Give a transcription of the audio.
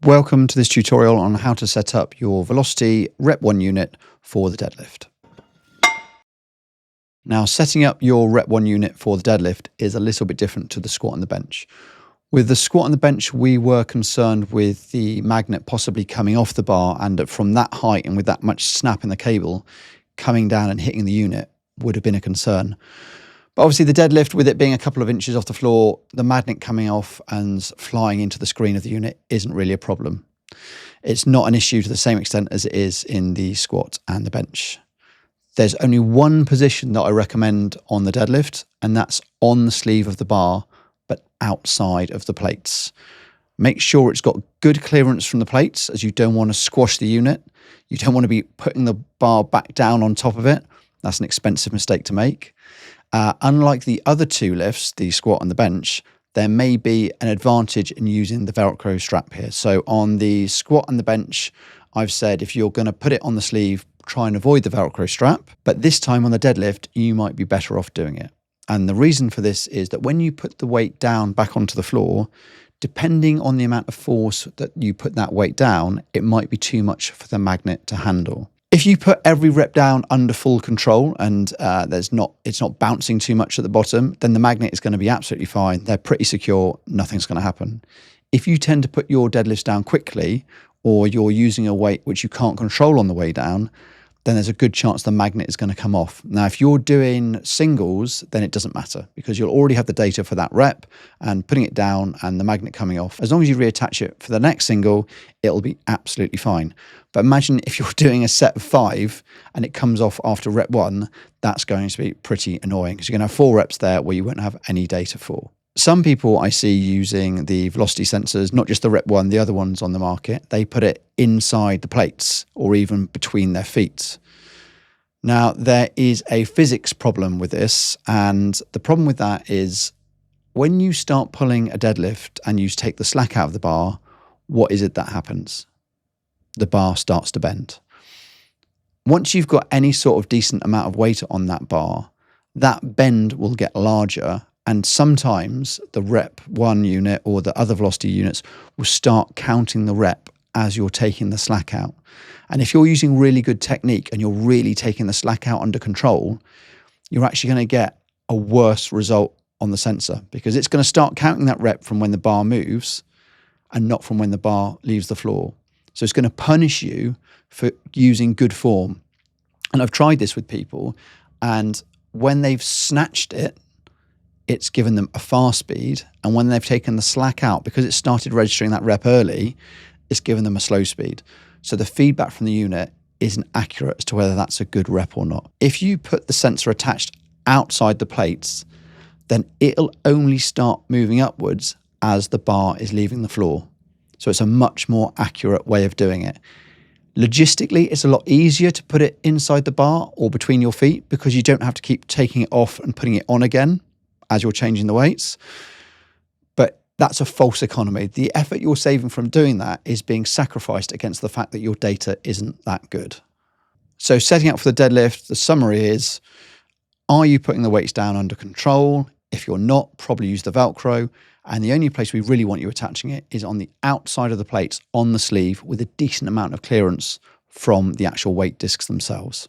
Welcome to this tutorial on how to set up your velocity RepOne unit for the deadlift. Now, setting up your RepOne unit for the deadlift is a little bit different to the squat and the bench. With the squat and the bench, we were concerned with the magnet possibly coming off the bar, and from that height and with that much snap in the cable, coming down and hitting the unit would have been a concern. But obviously the deadlift, with it being a couple of inches off the floor, the magnet coming off and flying into the screen of the unit isn't really a problem. It's not an issue to the same extent as it is in the squat and the bench. There's only one position that I recommend on the deadlift, and that's on the sleeve of the bar, but outside of the plates. Make sure it's got good clearance from the plates, as you don't want to squash the unit. You don't want to be putting the bar back down on top of it. That's an expensive mistake to make. Unlike the other two lifts, the squat and the bench, there may be an advantage in using the Velcro strap here. So on the squat and the bench, I've said if you're going to put it on the sleeve, try and avoid the Velcro strap. But this time on the deadlift, you might be better off doing it. And the reason for this is that when you put the weight down back onto the floor, depending on the amount of force that you put that weight down, it might be too much for the magnet to handle. If you put every rep down under full control and it's not bouncing too much at the bottom, then the magnet is going to be absolutely fine. They're pretty secure. Nothing's going to happen. If you tend to put your deadlifts down quickly, or you're using a weight which you can't control on the way down, then there's a good chance the magnet is going to come off. Now, if you're doing singles, then it doesn't matter because you'll already have the data for that rep and putting it down and the magnet coming off. As long as you reattach it for the next single, it'll be absolutely fine. But imagine if you're doing a set of 5 and it comes off after rep 1, that's going to be pretty annoying because you're going to have 4 reps there where you won't have any data for. Some people I see using the velocity sensors, not just the RepOne, the other ones on the market, they put it inside the plates or even between their feet. Now, there is a physics problem with this, and the problem with that is when you start pulling a deadlift and you take the slack out of the bar, what is it that happens? The bar starts to bend. Once you've got any sort of decent amount of weight on that bar, that bend will get larger. And sometimes the RepOne unit or the other velocity units will start counting the rep as you're taking the slack out. And if you're using really good technique and you're really taking the slack out under control, you're actually going to get a worse result on the sensor because it's going to start counting that rep from when the bar moves and not from when the bar leaves the floor. So it's going to punish you for using good form. And I've tried this with people, and when they've snatched it, it's given them a fast speed, and when they've taken the slack out, because it started registering that rep early, it's given them a slow speed. So the feedback from the unit isn't accurate as to whether that's a good rep or not. If you put the sensor attached outside the plates, then it'll only start moving upwards as the bar is leaving the floor. So it's a much more accurate way of doing it. Logistically, it's a lot easier to put it inside the bar or between your feet because you don't have to keep taking it off and putting it on again as you're changing the weights. But that's a false economy. The effort you're saving from doing that is being sacrificed against the fact that your data isn't that good. So setting up for the deadlift, the summary is, are you putting the weights down under control? If you're not, probably use the Velcro. And the only place we really want you attaching it is on the outside of the plates on the sleeve with a decent amount of clearance from the actual weight discs themselves.